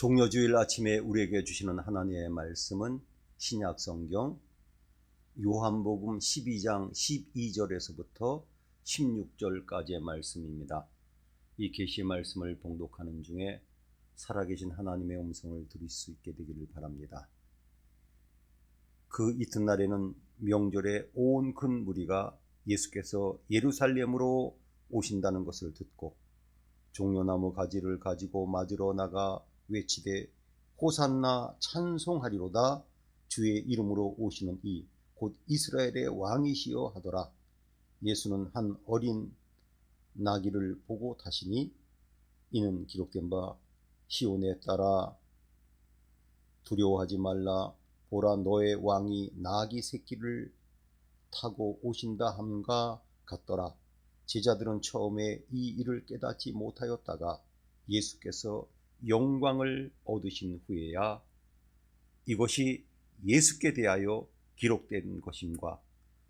종려주일 아침에 우리에게 주시는 하나님의 말씀은 신약성경 요한복음 12장 12절에서부터 16절까지의 말씀입니다. 이 계시 말씀을 봉독하는 중에 살아계신 하나님의 음성을 들을 수 있게 되기를 바랍니다. 그 이튿날에는 명절에 온 큰 무리가 예수께서 예루살렘으로 오신다는 것을 듣고 종려나무 가지를 가지고 맞으러 나가 외치되 호산나 찬송하리로다. 주의 이름으로 오시는 이 곧 이스라엘의 왕이시여 하더라. 예수는 한 어린 나귀를 보고 타시니 이는 기록된 바 시온에 따라 두려워하지 말라. 보라, 너의 왕이 나귀 새끼를 타고 오신다 함과 같더라. 제자들은 처음에 이 일을 깨닫지 못하였다가 예수께서 영광을 얻으신 후에야 이것이 예수께 대하여 기록된 것임과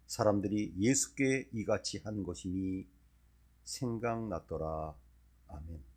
사람들이 예수께 이같이 한 것임이 생각났더라. 아멘.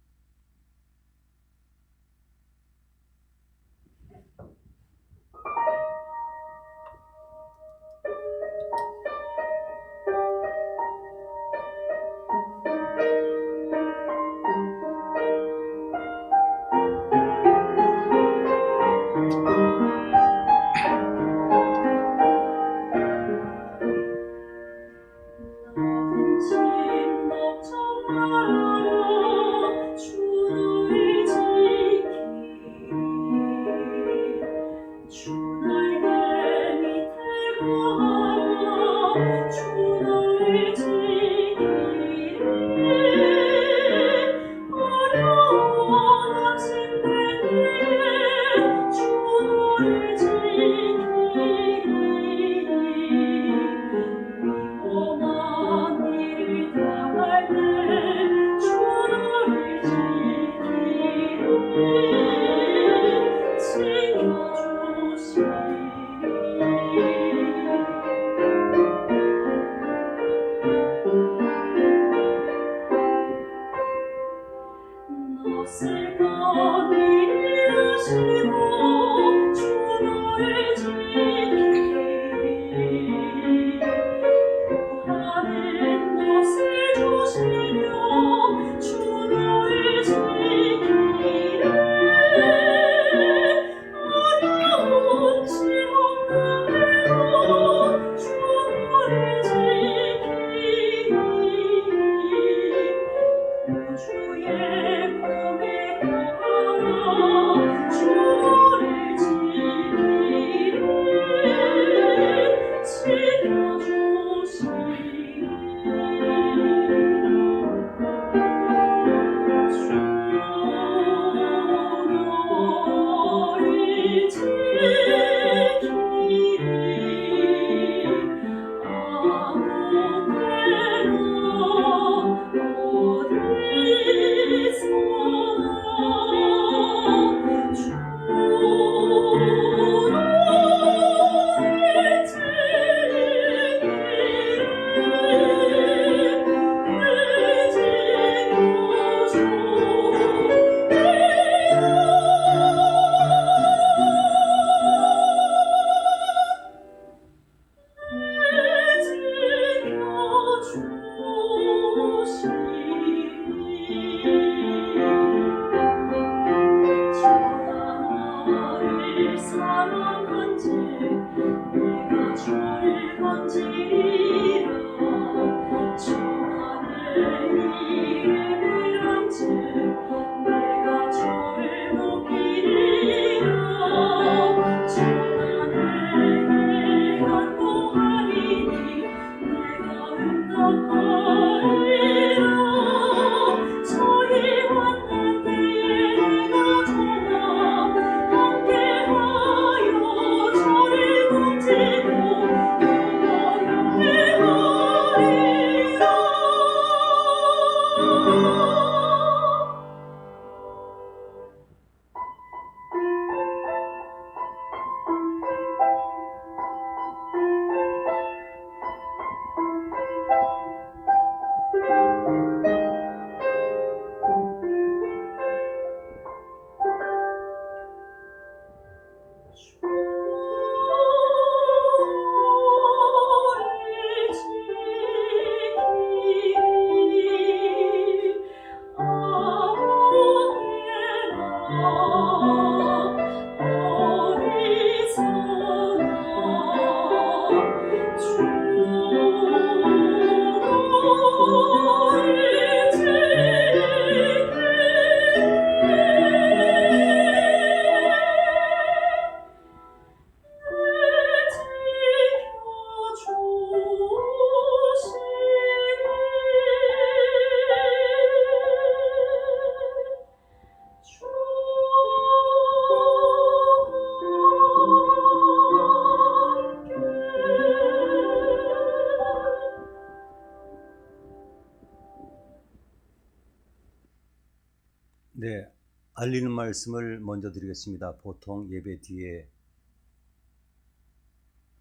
알리는 말씀을 먼저 드리겠습니다. 보통 예배 뒤에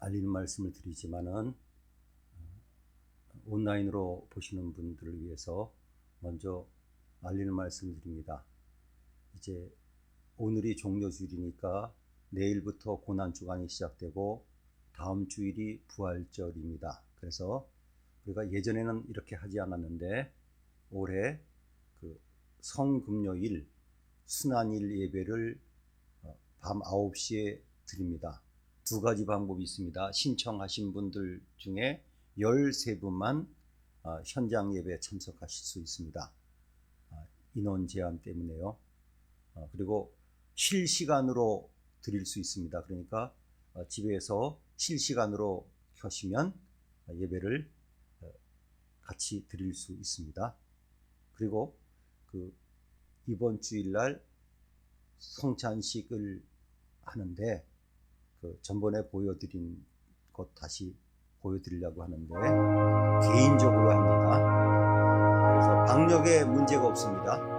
알리는 말씀을 드리지만은 온라인으로 보시는 분들을 위해서 먼저 알리는 말씀을 드립니다. 이제 오늘이 종료주일이니까 내일부터 고난주간이 시작되고 다음 주일이 부활절입니다. 그래서 우리가 예전에는 이렇게 하지 않았는데 올해 그 성금요일 순환일 예배를 밤 9시에 드립니다. 두 가지 방법이 있습니다. 신청하신 분들 중에 13분만 현장 예배에 참석하실 수 있습니다. 인원 제한 때문에요. 그리고 실시간으로 드릴 수 있습니다. 그러니까 집에서 실시간으로 켜시면 예배를 같이 드릴 수 있습니다. 그리고 이번 주일날 성찬식을 하는데 전번에 보여드린 것 다시 보여드리려고 하는데 개인적으로 합니다. 그래서 방역에 문제가 없습니다.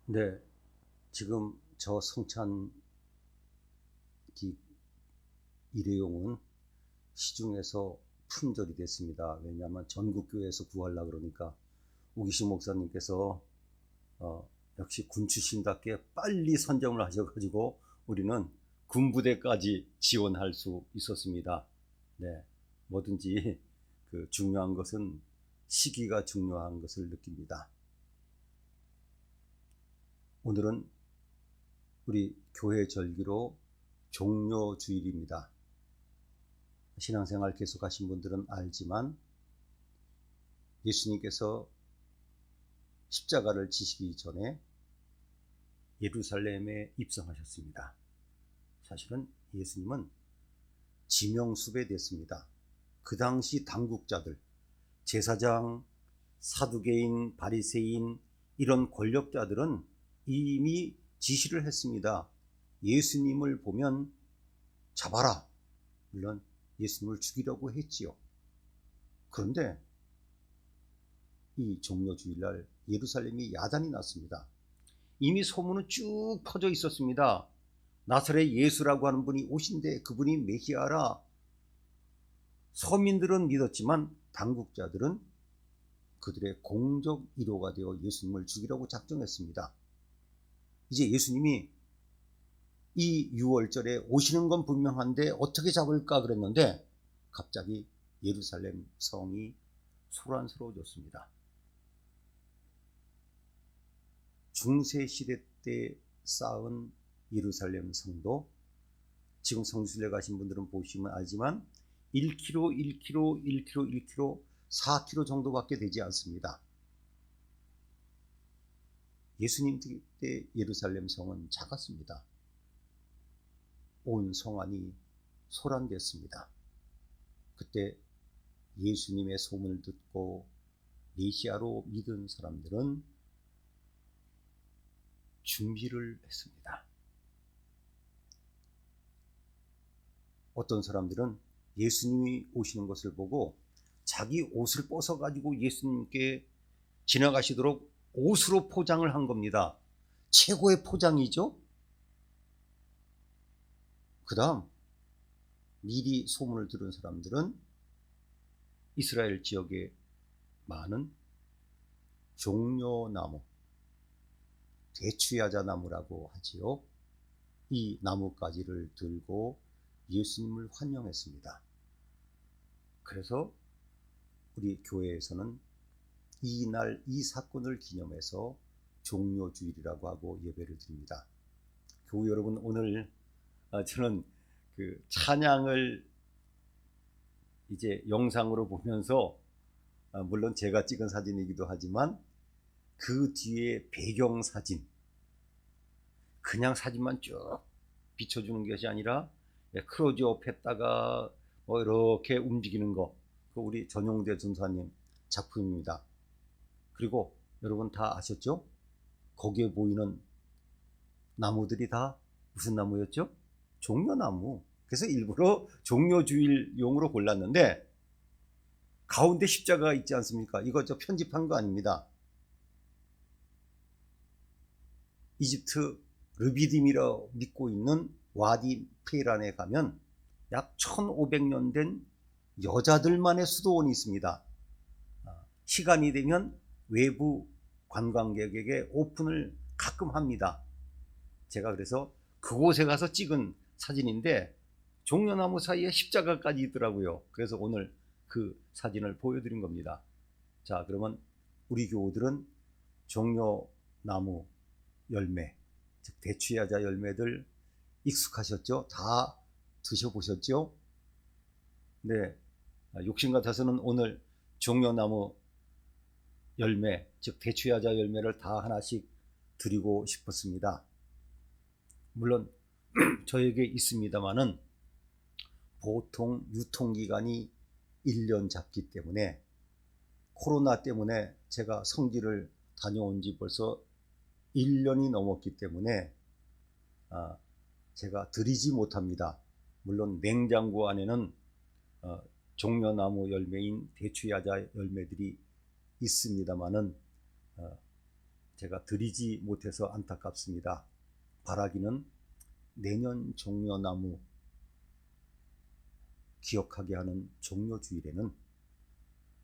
네, 지금 저 성찬기 일회용은 시중에서 품절이 됐습니다. 왜냐하면 전국교회에서 구하려고 그러니까 우기식 목사님께서 역시 군 출신답게 빨리 선점을 하셔가지고 우리는 군부대까지 지원할 수 있었습니다. 네, 뭐든지 중요한 것은 시기가 중요한 것을 느낍니다. 오늘은 우리 교회 절기로 종료주일입니다. 신앙생활 계속하신 분들은 알지만 예수님께서 십자가를 지시기 전에 예루살렘에 입성하셨습니다. 사실은 예수님은 지명수배됐습니다. 그 당시 당국자들, 제사장, 사두개인, 바리새인 이런 권력자들은 이미 지시를 했습니다. 예수님을 보면 잡아라. 물론 예수님을 죽이려고 했지요. 그런데 이 종료주일날 예루살렘이 야단이 났습니다. 이미 소문은 쭉 퍼져 있었습니다. 나사렛 예수라고 하는 분이 오신데 그분이 메시아라. 서민들은 믿었지만 당국자들은 그들의 공적 위로가 되어 예수님을 죽이려고 작정했습니다. 이제 예수님이 이 6월절에 오시는 건 분명한데 어떻게 잡을까 그랬는데 갑자기 예루살렘 성이 소란스러워졌습니다. 중세시대 때 쌓은 예루살렘 성도, 지금 성수에 가신 분들은 보시면 알지만 1km, 1km, 1km, 1km, 4km 정도밖에 되지 않습니다. 예수님 때 예루살렘 성은 작았습니다. 온 성안이 소란됐습니다. 그때 예수님의 소문을 듣고 메시아로 믿은 사람들은 준비를 했습니다. 어떤 사람들은 예수님이 오시는 것을 보고 자기 옷을 벗어가지고 예수님께 지나가시도록 옷으로 포장을 한 겁니다. 최고의 포장이죠. 그 다음 미리 소문을 들은 사람들은 이스라엘 지역에 많은 종려나무, 대추야자나무라고 하지요. 이 나뭇가지를 들고 예수님을 환영했습니다. 그래서 우리 교회에서는 이날 이 사건을 기념해서 종료주일이라고 하고 예배를 드립니다. 교우 여러분, 오늘 저는 그 찬양을 이제 영상으로 보면서 물론 제가 찍은 사진이기도 하지만 그 뒤에 배경 사진, 그냥 사진만 쭉 비춰주는 것이 아니라 클로즈업 했다가 이렇게 움직이는 거, 그 우리 전용대 전사님 작품입니다. 그리고 여러분 다 아셨죠? 거기에 보이는 나무들이 다 무슨 나무였죠? 종려나무. 그래서 일부러 종려주일용으로 골랐는데 가운데 십자가가 있지 않습니까? 이거 저 편집한 거 아닙니다. 이집트 르비딤이라 믿고 있는 와디 페이란에 가면 약 1500년 된 여자들만의 수도원이 있습니다. 시간이 되면 외부 관광객에게 오픈을 가끔 합니다. 제가 그래서 그곳에 가서 찍은 사진인데 종려나무 사이에 십자가까지 있더라고요. 그래서 오늘 그 사진을 보여드린 겁니다. 자, 그러면 우리 교우들은 종려나무 열매, 즉 대추야자 열매들 익숙하셨죠? 다 드셔보셨죠? 네, 욕심 같아서는 오늘 종려나무 열매, 즉 대추야자 열매를 다 하나씩 드리고 싶었습니다. 물론 저에게 있습니다만은 보통 유통기간이 1년 잡기 때문에 코로나 때문에 제가 성지를 다녀온 지 벌써 1년이 넘었기 때문에 제가 드리지 못합니다. 물론 냉장고 안에는 종려나무 열매인 대추야자 열매들이 있습니다만은 제가 드리지 못해서 안타깝습니다. 바라기는 내년 종려나무 기억하게 하는 종려주일에는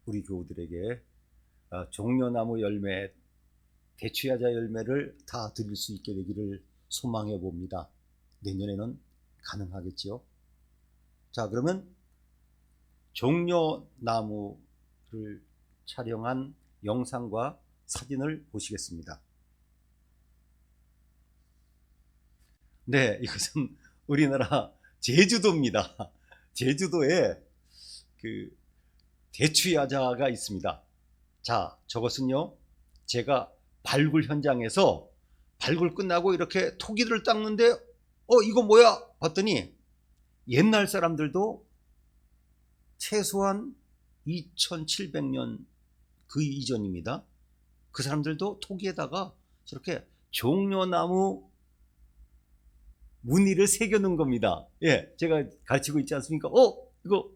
우리 교우들에게 종려나무 열매, 대추야자 열매를 다 드릴 수 있게 되기를 소망해 봅니다. 내년에는 가능하겠지요. 자, 그러면 종려나무를 촬영한 영상과 사진을 보시겠습니다. 네, 이것은 우리나라 제주도입니다. 제주도에 그 대추야자가 있습니다. 자, 저것은요, 제가 발굴 현장에서 발굴 끝나고 이렇게 토기들을 닦는데 이거 뭐야? 봤더니 옛날 사람들도 최소한 2700년 그 이전입니다. 그 사람들도 토기에다가 저렇게 종려나무 무늬를 새겨놓은 겁니다. 예, 제가 가르치고 있지 않습니까? 이거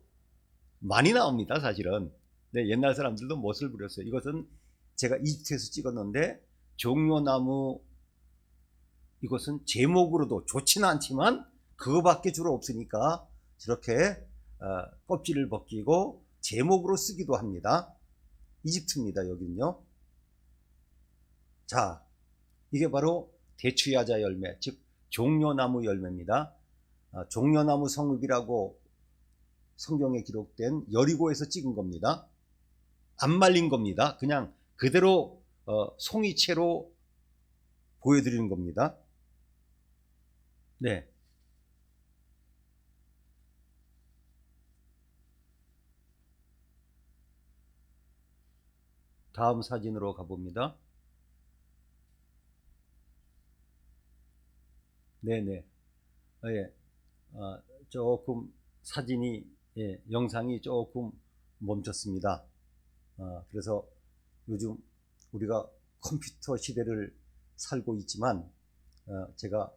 많이 나옵니다, 사실은. 네, 옛날 사람들도 멋을 부렸어요. 이것은 제가 이집트에서 찍었는데 종려나무, 이것은 제목으로도 좋지는 않지만 그거밖에 주로 없으니까 저렇게 껍질을 벗기고 제목으로 쓰기도 합니다. 이집트입니다, 여기는요. 자, 이게 바로 대추야자 열매, 즉 종려나무 열매입니다. 종려나무 성읍이라고 성경에 기록된 여리고에서 찍은 겁니다. 안 말린 겁니다. 그냥 그대로 송이채로 보여드리는 겁니다. 네. 다음 사진으로 가봅니다. 네네. 예. 조금 사진이, 영상이 조금 멈췄습니다. 그래서 요즘 우리가 컴퓨터 시대를 살고 있지만 제가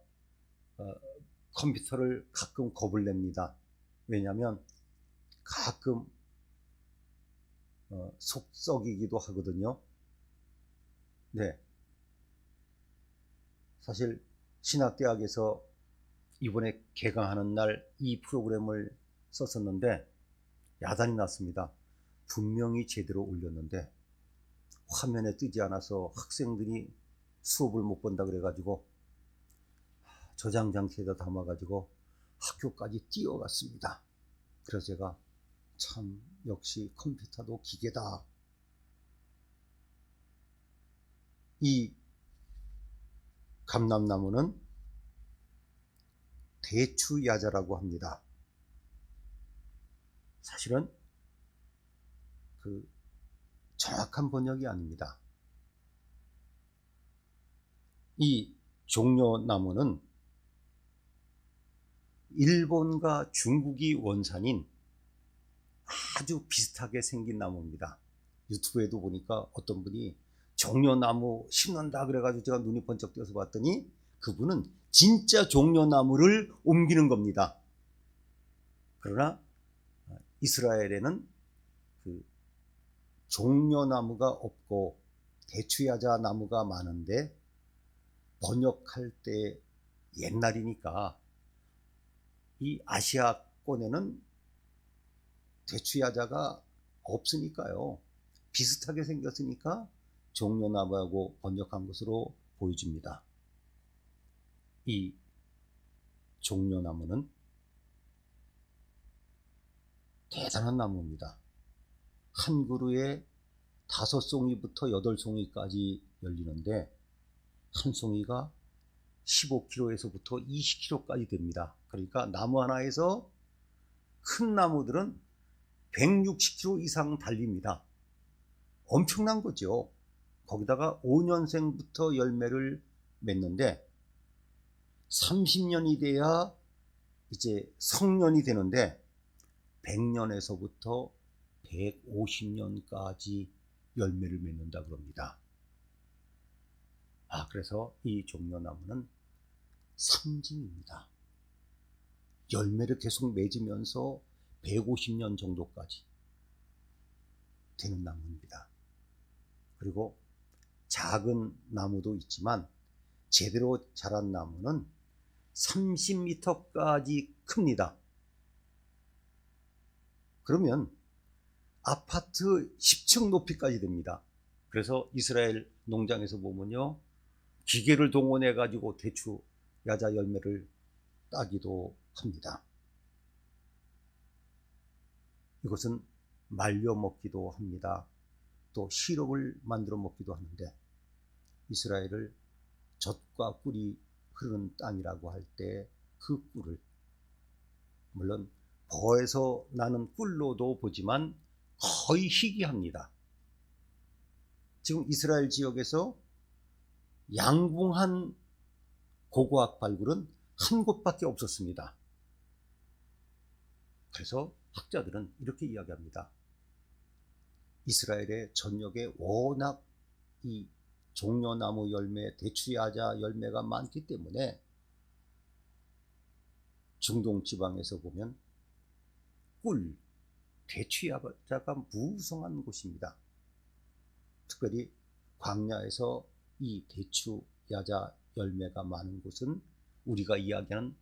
컴퓨터를 가끔 겁을 냅니다. 왜냐하면 가끔 속썩이기도 하거든요. 네. 사실 신학대학에서 이번에 개강하는 날 이 프로그램을 썼었는데 야단이 났습니다. 분명히 제대로 올렸는데 화면에 뜨지 않아서 학생들이 수업을 못 본다 그래가지고 저장 장치에다 담아가지고 학교까지 뛰어갔습니다. 그래서 제가 참 역시 컴퓨터도 기계다. 이 감람나무는 대추야자라고 합니다. 사실은 그 정확한 번역이 아닙니다. 이 종려나무는 일본과 중국이 원산인 아주 비슷하게 생긴 나무입니다. 유튜브에도 보니까 어떤 분이 종려나무 심는다 그래가지고 제가 눈이 번쩍 떠서 봤더니 그분은 진짜 종려나무를 옮기는 겁니다. 그러나 이스라엘에는 그 종려나무가 없고 대추야자 나무가 많은데 번역할 때 옛날이니까 이 아시아권에는 대추야자가 없으니까요. 비슷하게 생겼으니까 종려나무하고 번역한 것으로 보여집니다. 이 종려나무는 대단한 나무입니다. 한 그루에 5송이부터 8송이까지 열리는데 한 송이가 15kg에서부터 20kg까지 됩니다. 그러니까 나무 하나에서 큰 나무들은 160kg 이상 달립니다. 엄청난 거죠. 거기다가 5년생부터 열매를 맺는데 30년이 돼야 이제 성년이 되는데 100년에서부터 150년까지 열매를 맺는다 그럽니다. 그래서 이 종려나무는 상징입니다. 열매를 계속 맺으면서 150년 정도까지 되는 나무입니다. 그리고 작은 나무도 있지만 제대로 자란 나무는 30m까지 큽니다. 그러면 아파트 10층 높이까지 됩니다. 그래서 이스라엘 농장에서 보면요, 기계를 동원해 가지고 대추 야자 열매를 따기도 합니다. 이것은 말려 먹기도 합니다. 또 시럽을 만들어 먹기도 하는데 이스라엘을 젖과 꿀이 흐르는 땅이라고 할 때 그 꿀을 물론 버에서 나는 꿀로도 보지만 거의 희귀합니다. 지금 이스라엘 지역에서 양봉한 고고학 발굴은 한 곳밖에 없었습니다. 그래서 학자들은 이렇게 이야기합니다. 이스라엘의 전역에 워낙 이 종려나무 열매, 대추야자 열매가 많기 때문에 중동 지방에서 보면 꿀, 대추야자가 무성한 곳입니다. 특별히 광야에서 이 대추야자 열매가 많은 곳은 우리가 이야기하는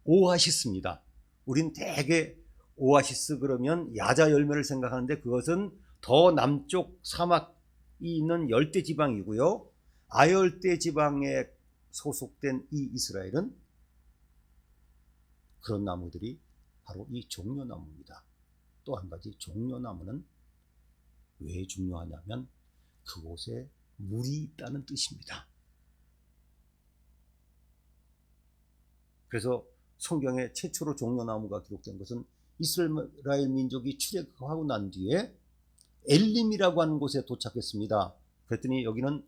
오아시스입니다. 우린 대개 오아시스 그러면 야자 열매를 생각하는데 그것은 더 남쪽 사막이 있는 열대 지방이고요. 아열대 지방에 소속된 이 이스라엘은 그런 나무들이 바로 이 종려나무입니다. 또 한 가지 종려나무는 왜 중요하냐면 그곳에 물이 있다는 뜻입니다. 그래서 성경에 최초로 종려나무가 기록된 것은 이스라엘 민족이 출애굽하고 난 뒤에 엘림이라고 하는 곳에 도착했습니다. 그랬더니 여기는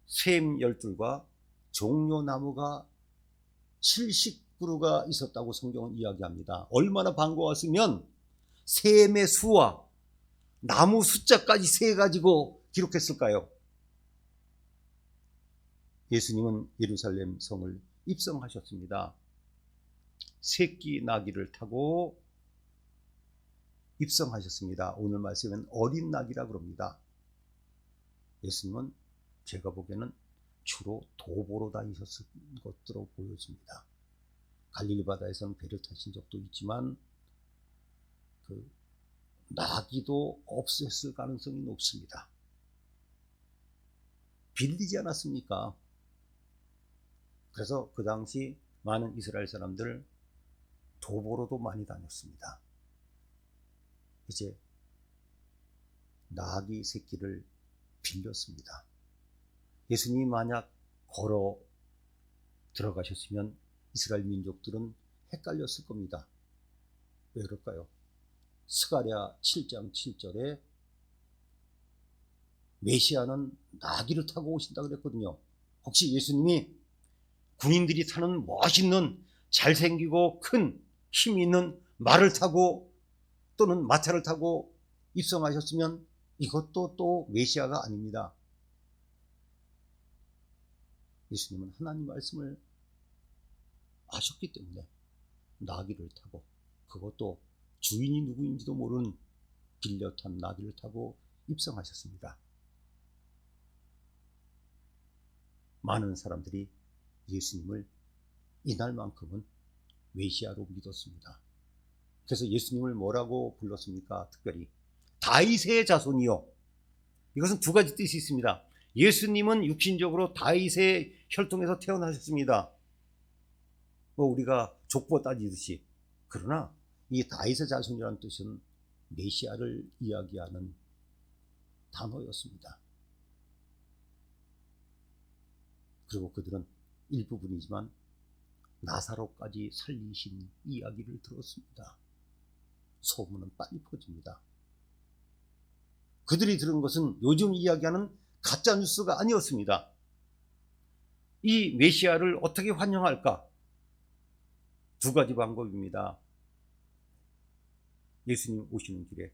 샘 열둘과 종려나무가 70그루가 있었다고 성경은 이야기합니다. 얼마나 반가웠으면 샘의 수와 나무 숫자까지 세가지고 기록했을까요? 예수님은 예루살렘 성을 입성하셨습니다. 새끼 나귀를 타고 입성하셨습니다. 오늘 말씀은 어린 나귀라 그럽니다. 예수님은 제가 보기에는 주로 도보로 다니셨을 것으로 보여집니다. 갈릴리 바다에서는 배를 타신 적도 있지만 그 나귀도 없었을 가능성이 높습니다. 빌리지 않았습니까? 그래서 그 당시 많은 이스라엘 사람들 도보로도 많이 다녔습니다. 이제 나귀 새끼를 빌렸습니다. 예수님이 만약 걸어 들어가셨으면 이스라엘 민족들은 헷갈렸을 겁니다. 왜 그럴까요? 스가랴 7장 7절에 메시아는 나귀를 타고 오신다 그랬거든요. 혹시 예수님이 군인들이 타는 멋있는 잘생기고 큰 힘 있는 말을 타고 또는 마차를 타고 입성하셨으면 이것도 또 메시아가 아닙니다. 예수님은 하나님 말씀을 아셨기 때문에 나귀를 타고, 그것도 주인이 누구인지도 모르는 빌려 탄 나귀를 타고 입성하셨습니다. 많은 사람들이 예수님을 이날만큼은 메시아로 믿었습니다. 그래서 예수님을 뭐라고 불렀습니까? 특별히 다윗의 자손이요. 이것은 두 가지 뜻이 있습니다. 예수님은 육신적으로 다윗의 혈통에서 태어나셨습니다. 우리가 족보 따지듯이. 그러나 이 다윗의 자손이라는 뜻은 메시아를 이야기하는 단어였습니다. 그리고 그들은 일부분이지만 나사로까지 살리신 이야기를 들었습니다. 소문은 빨리 퍼집니다. 그들이 들은 것은 요즘 이야기하는 가짜뉴스가 아니었습니다. 이 메시아를 어떻게 환영할까? 두 가지 방법입니다. 예수님 오시는 길에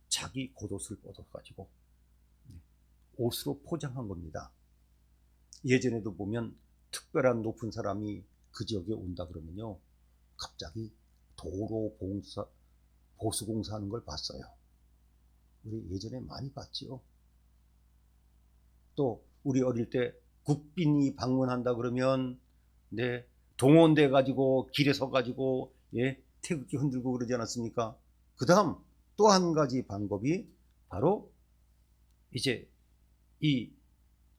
자기 겉옷을 뻗어가지고 옷으로 포장한 겁니다. 예전에도 보면 특별한 높은 사람이 그 지역에 온다 그러면요, 갑자기 도로 보수공사하는 걸 봤어요. 우리 예전에 많이 봤지요. 또 우리 어릴 때 국빈이 방문한다 그러면 동원돼 가지고 길에 서 가지고 태극기 흔들고 그러지 않았습니까? 그 다음 또 한 가지 방법이 바로 이제 이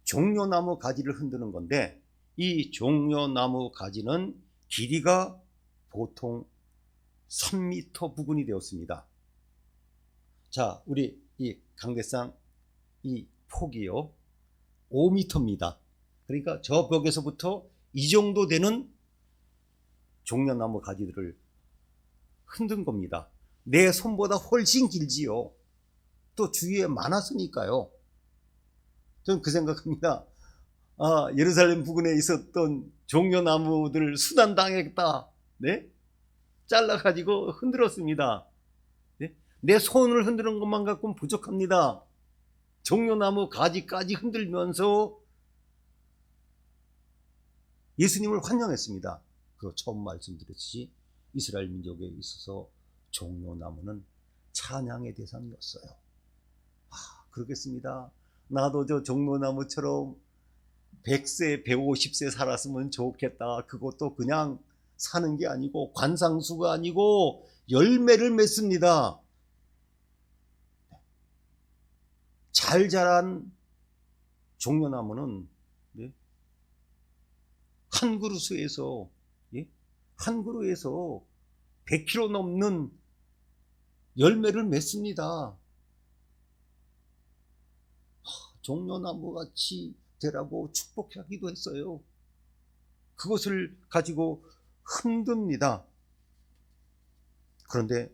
종려나무 가지를 흔드는 건데, 이 종려나무 가지는 길이가 보통 3m 부근이 되었습니다. 자, 우리 이 강대상 이 폭이요 5m입니다. 그러니까 저 벽에서부터 이 정도 되는 종려나무 가지들을 흔든 겁니다. 내 손보다 훨씬 길지요. 또 주위에 많았으니까요. 저는 그 생각합니다. 예루살렘 부근에 있었던 종려나무들을 순환당했다. 잘라가지고 흔들었습니다. 내 손을 흔드는 것만 갖고는 부족합니다. 종려나무 가지까지 흔들면서 예수님을 환영했습니다. 그 처음 말씀드렸듯이 이스라엘 민족에 있어서 종려나무는 찬양의 대상이었어요. 그러겠습니다. 나도 저 종려나무처럼 100세, 150세 살았으면 좋겠다. 그것도 그냥 사는 게 아니고 관상수가 아니고 열매를 맺습니다. 잘 자란 종려나무는 한 그루에서 100kg 넘는 열매를 맺습니다. 종려나무 같이 되라고 축복하기도 했어요. 그것을 가지고 흔듭니다. 그런데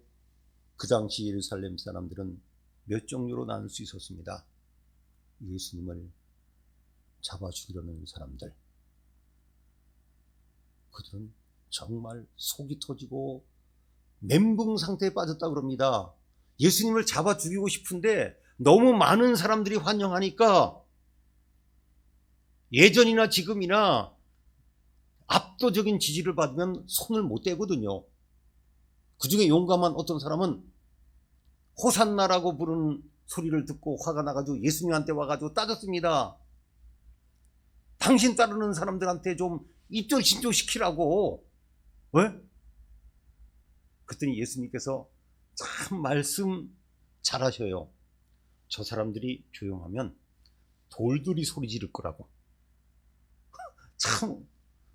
그 당시 예루살렘 사람들은 몇 종류로 나눌 수 있었습니다. 예수님을 잡아 죽이려는 사람들, 그들은 정말 속이 터지고 멘붕 상태에 빠졌다 그럽니다. 예수님을 잡아 죽이고 싶은데 너무 많은 사람들이 환영하니까 예전이나 지금이나 압도적인 지지를 받으면 손을 못 대거든요. 그 중에 용감한 어떤 사람은 호산나라고 부르는 소리를 듣고 화가 나가지고 예수님한테 와가지고 따졌습니다. 당신 따르는 사람들한테 좀 입절신조 시키라고. 왜? 그랬더니 예수님께서 참 말씀 잘하셔요. 저 사람들이 조용하면 돌들이 소리 지를 거라고. 참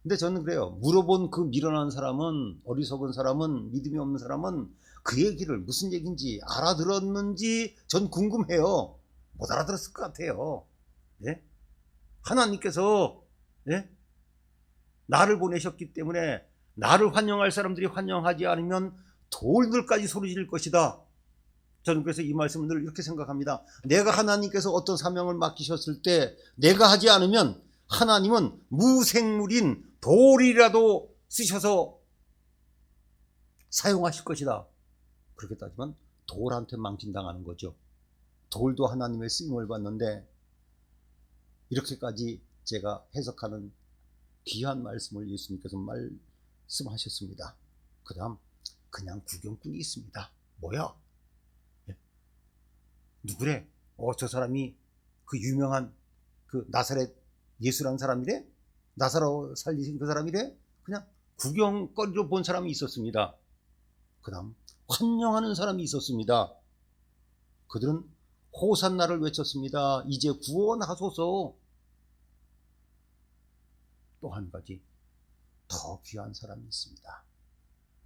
근데 저는 그래요. 물어본 그 미련한 사람은, 어리석은 사람은, 믿음이 없는 사람은 그 얘기를 무슨 얘기인지 알아들었는지 전 궁금해요. 못 알아들었을 것 같아요. 예? 하나님께서, 예? 나를 보내셨기 때문에 나를 환영할 사람들이 환영하지 않으면 돌들까지 소리 지를 것이다. 저는 그래서 이 말씀을 늘 이렇게 생각합니다. 내가 하나님께서 어떤 사명을 맡기셨을 때 내가 하지 않으면 하나님은 무생물인 돌이라도 쓰셔서 사용하실 것이다. 그렇게 따지면 돌한테 망신당하는 거죠. 돌도 하나님의 쓰임을 받는데, 이렇게까지 제가 해석하는 귀한 말씀을 예수님께서 말씀하셨습니다. 그 다음 그냥 구경꾼이 있습니다. 뭐야? 누구래? 저 사람이 그 유명한 그 나사렛 예수라는 사람이래? 나사로 살리신 그 사람이래? 그냥 구경거리로 본 사람이 있었습니다. 그 다음 환영하는 사람이 있었습니다. 그들은 호산나를 외쳤습니다. 이제 구원하소서. 또 한 가지 더 귀한 사람이 있습니다.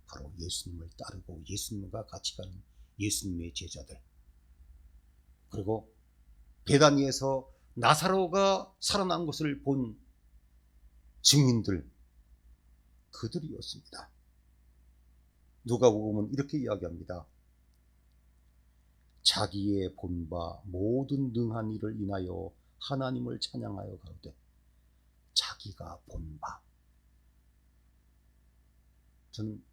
바로 예수님을 따르고 예수님과 같이 가는 예수님의 제자들. 그리고 베다니에서 나사로가 살아난 것을 본 증인들, 그들이었습니다. 누가복음은 이렇게 이야기합니다. 자기의 본 바 모든 능한 일을 인하여 하나님을 찬양하여 가로되. 자기가 본 바. 저는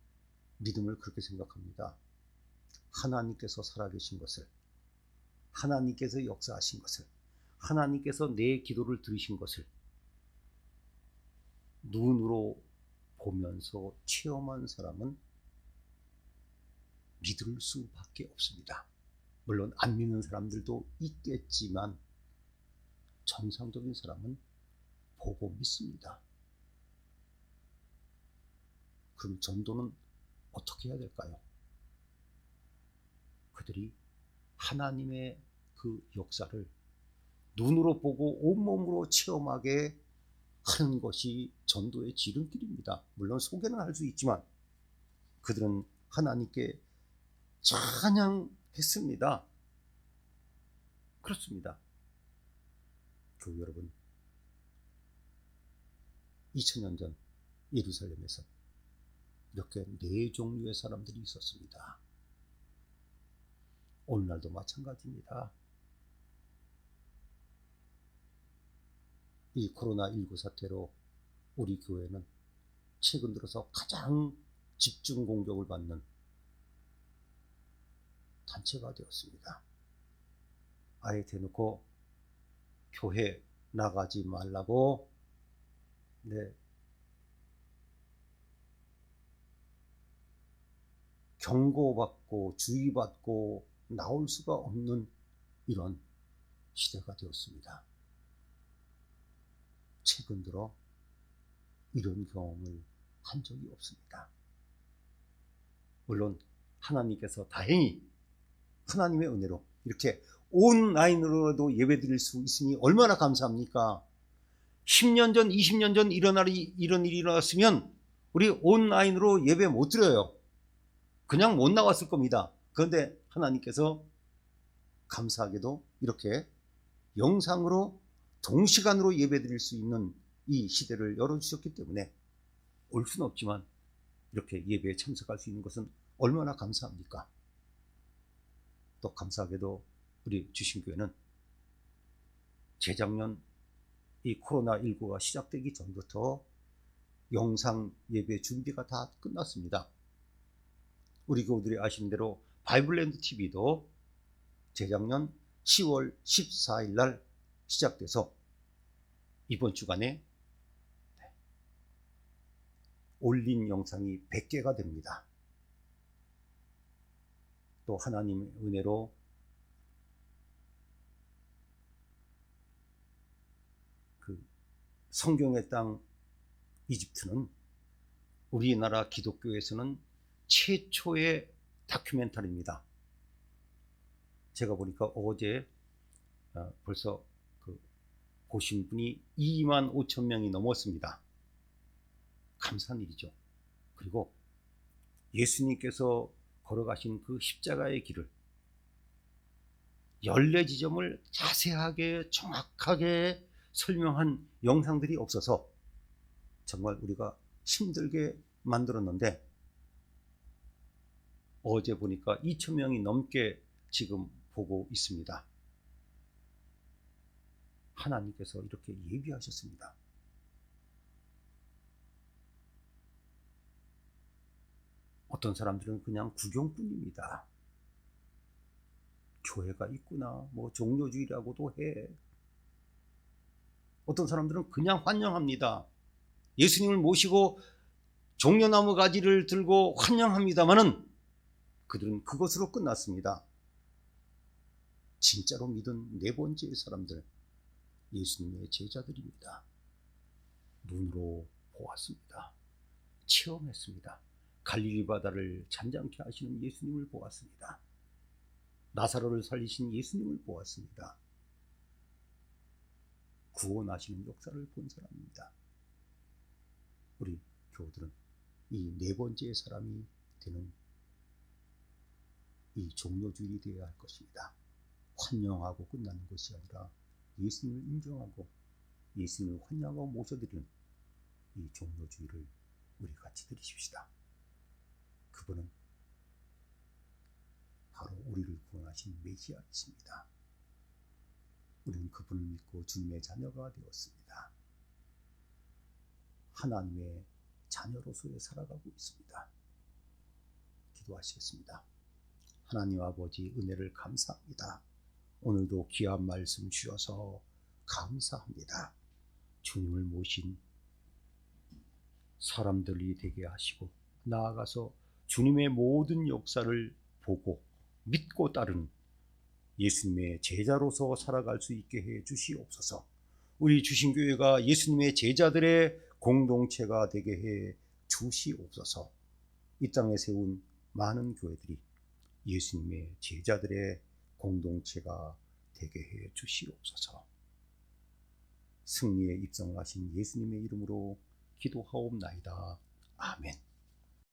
믿음을 그렇게 생각합니다. 하나님께서 살아계신 것을, 하나님께서 역사하신 것을, 하나님께서 내 기도를 들으신 것을 눈으로 보면서 체험한 사람은 믿을 수밖에 없습니다. 물론 안 믿는 사람들도 있겠지만 정상적인 사람은 보고 믿습니다. 그럼 전도는 어떻게 해야 될까요? 그들이 하나님의 그 역사를 눈으로 보고 온몸으로 체험하게 하는 것이 전도의 지름길입니다. 물론 소개는 할 수 있지만 그들은 하나님께 찬양했습니다. 그렇습니다. 교회 여러분, 2000년 전 예루살렘에서 이렇게 네 종류의 사람들이 있었습니다. 오늘날도 마찬가지입니다. 이 코로나19 사태로 우리 교회는 최근 들어서 가장 집중 공격을 받는 단체가 되었습니다. 아예 대놓고 교회 나가지 말라고 경고받고 주의받고 나올 수가 없는 이런 시대가 되었습니다. 최근 들어 이런 경험을 한 적이 없습니다. 물론 하나님께서 다행히 하나님의 은혜로 이렇게 온라인으로도 예배드릴 수 있으니 얼마나 감사합니까? 10년 전, 20년 전 이런 일이 일어났으면 우리 온라인으로 예배 못 드려요. 그냥 못 나왔을 겁니다. 그런데 하나님께서 감사하게도 이렇게 영상으로 동시간으로 예배드릴 수 있는 이 시대를 열어주셨기 때문에 올 수는 없지만 이렇게 예배에 참석할 수 있는 것은 얼마나 감사합니까? 또 감사하게도 우리 주신교회는 재작년 이 코로나19가 시작되기 전부터 영상 예배 준비가 다 끝났습니다. 우리 교우들이 아시는 대로 바이블랜드 TV도 재작년 10월 14일 날 시작돼서 이번 주간에 올린 영상이 100개가 됩니다. 또 하나님의 은혜로 그 성경의 땅 이집트는 우리나라 기독교에서는 최초의 다큐멘터리입니다. 제가 보니까 어제 벌써 보신 분이 2만 5천 명이 넘었습니다. 감사한 일이죠. 그리고 예수님께서 걸어가신 그 십자가의 길을 14지점을 자세하게 정확하게 설명한 영상들이 없어서 정말 우리가 힘들게 만들었는데, 어제 보니까 2,000명이 넘게 지금 보고 있습니다. 하나님께서 이렇게 예비하셨습니다. 어떤 사람들은 그냥 구경뿐입니다. 교회가 있구나, 뭐 종료주의라고도 해. 어떤 사람들은 그냥 환영합니다. 예수님을 모시고 종려나무 가지를 들고 환영합니다마는 그들은 그것으로 끝났습니다. 진짜로 믿은 네 번째의 사람들, 예수님의 제자들입니다. 눈으로 보았습니다. 체험했습니다. 갈릴리 바다를 잠잠케 하시는 예수님을 보았습니다. 나사로를 살리신 예수님을 보았습니다. 구원하시는 역사를 본 사람입니다. 우리 교우들은 이 네 번째의 사람이 되는 이 종료주일이 되어야 할 것입니다. 환영하고 끝나는 것이 아니라 예수님을 인정하고 예수님을 환영하고 모셔드리는 이 종료주일을 우리 같이 드리십시다. 그분은 바로 우리를 구원하신 메시아이십니다. 우리는 그분을 믿고 주님의 자녀가 되었습니다. 하나님의 자녀로서의 살아가고 있습니다. 기도하시겠습니다. 하나님 아버지, 은혜를 감사합니다. 오늘도 귀한 말씀 주셔서 감사합니다. 주님을 모신 사람들이 되게 하시고, 나아가서 주님의 모든 역사를 보고 믿고 따르는 예수님의 제자로서 살아갈 수 있게 해 주시옵소서. 우리 주신교회가 예수님의 제자들의 공동체가 되게 해 주시옵소서. 이 땅에 세운 많은 교회들이 예수님의 제자들의 공동체가 되게 해 주시옵소서. 승리에 입성하신 예수님의 이름으로 기도하옵나이다. 아멘.